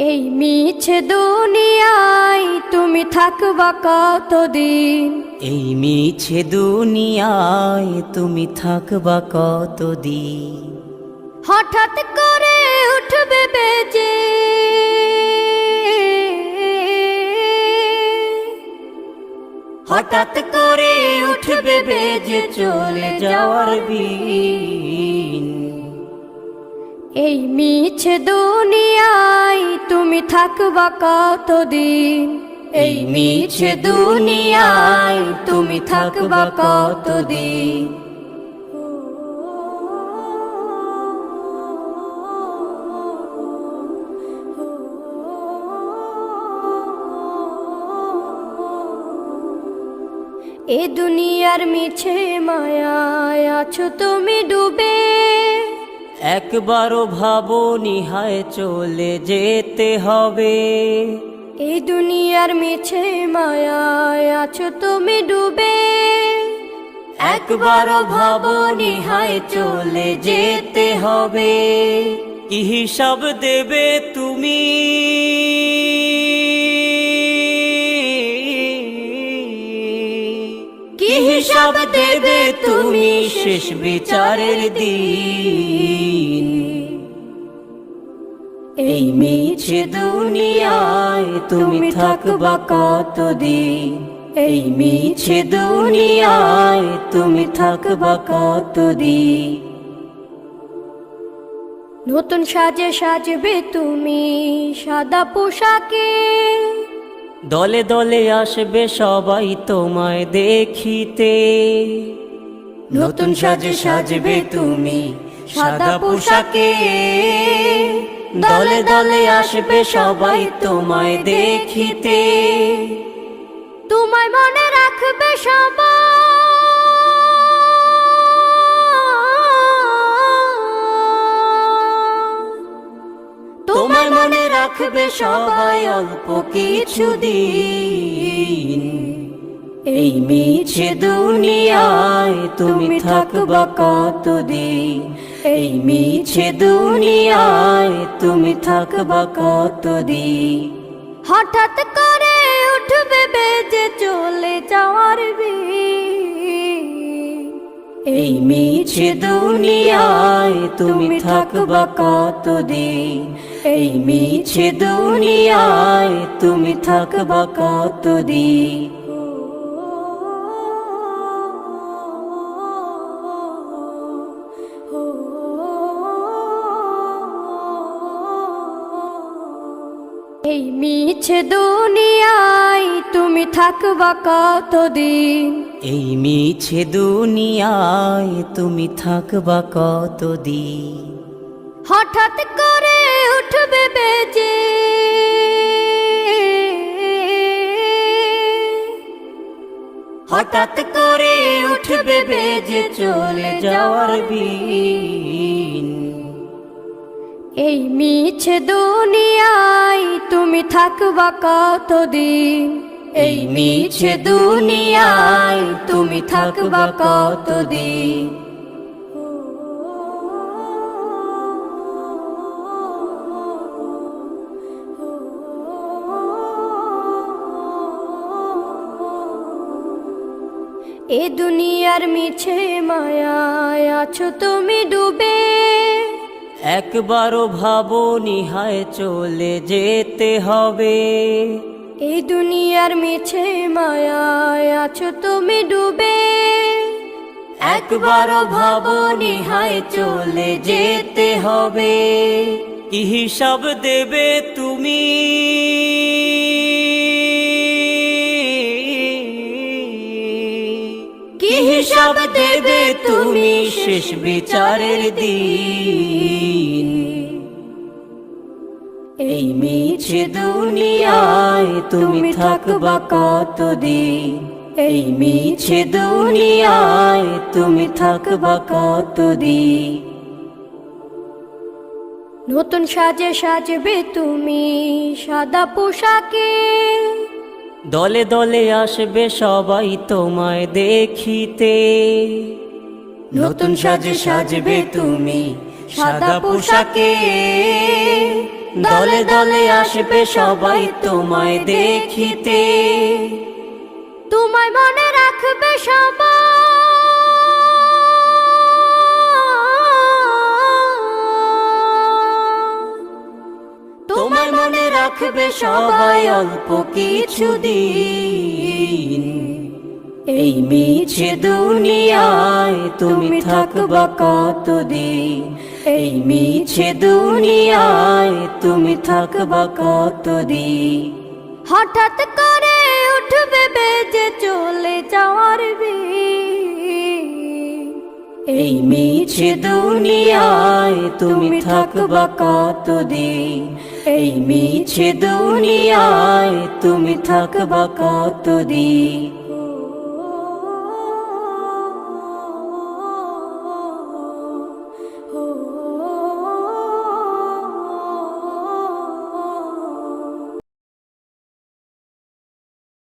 এই মিছে দুনিয়ায় তুমি থাকবা কতদিন? এই মিছে দুনিয়ায় তুমি থাকবা কতদিন? হঠাৎ করে উঠবে বেজে হঠাৎ করে উঠবে বেজে চলে যাওয়ার বিন। এই মিছে দুনিয়ায় তুমি থাকবা কতদিন? এই মিছে দুনিয়ায় তুমি থাকবা কতদিন? এ দুনিয়ার মিছে মায়ায় আছো তুমি ডুবে, একবারও ভাবনি হায় চলে যেতে হবে। এই দুনিয়ার মিছে মায়ায় আছো তুমি ডুবে, একবারও ভাবনি হায় চলে যেতে হবে। কি হিসাব দেবে তুমি? কি হিসাব দেবে তুমি শেষ বিচারের দিন? এই মিছে দুনিয়ায় তুমি থাকবা কতদিন? এই মিছে দুনিয়ায় তুমি থাকবা কতদিন? নতুন সাজে সাজবে তুমি সাদা পোশাকে, দলে দলে আসবে সবাই তোমায় দেখিতে। নতুন সাজে সাজবে তুমি সাদা পোশাকে, দলে দলে আসবে সবাই তোমায় দেখিতে। তোমায় মনে রাখবে সবাই, তোমায় মনে রাখবে সবাই অল্প কিছুদিন। এই মিছে দুনিয়ায় তুমি থাকবা কতদিন? এই মিছে দুনিয়ায় তুমি থাকবা কতদিন? হঠাৎ করে উঠবে বেজে চলে যাওয়ার বিন। এই মিছে দুনিয়ায় তুমি থাকবা কতদিন? এই মিছে দুনিয়ায় তুমি থাকবা কতদিন? এই মিছে দুনিয়ায় তুমি থাকবা কতদিন? এই মিছে দুনিয়ায় তুমি থাকবা কতদিন? হঠাৎ করে উঠবে বেজে হঠাৎ করে উঠবে বেজে চলে যাওয়ার বিন। এই মিছে দুনিয়ায় তুমি থাকবা কতদিন? এই মিছে দুনিয়ায় তুমি থাকবা কতদিন? এ দুনিয়ার মিছে মায়ায় আছো তুমি ডুবে, একবারও ভাবনি হায় চলে যেতে হবে। এই দুনিয়ার মিছে মায়ায় আছো তুমি ডুবে, একবারও ভাবনি হায় চলে যেতে হবে। কি হিসাব দেবে তুমি? কি হিসাব দেবে তুমি শেষ বিচারের দিন? এই মিছে দুনিয়ায় তুমি থাকবা কতদিন? এই মিছে দুনিয়ায় তুমি থাকবা কতদিন? নতুন সাজে সাজবে তুমি সাদা পোশাকে, দলে দলে আসবে সবাই তোমায় দেখিতে। নতুন সাজে সাজবে তুমি সাদা পোশাকে, দলে দলে আসবে সবাই তোমায় দেখিতে, তোমায় মনে রাখবে সবাই, তোমায় মনে রাখবে সবাই অল্প কিছুদিন। এই মিছে দুনিয়ায় তুমি থাকবা কতদিন, এই মিছে দুনিয়ায় তুমি থাকবা কতদিন। হঠাৎ করে উঠবে বেজে চলে যাওয়ার বিন, এই মিছে দুনিয়ায় তুমি থাকবা কতদিন, এই মিছে দুনিয়ায় তুমি থাকবা কতদিন।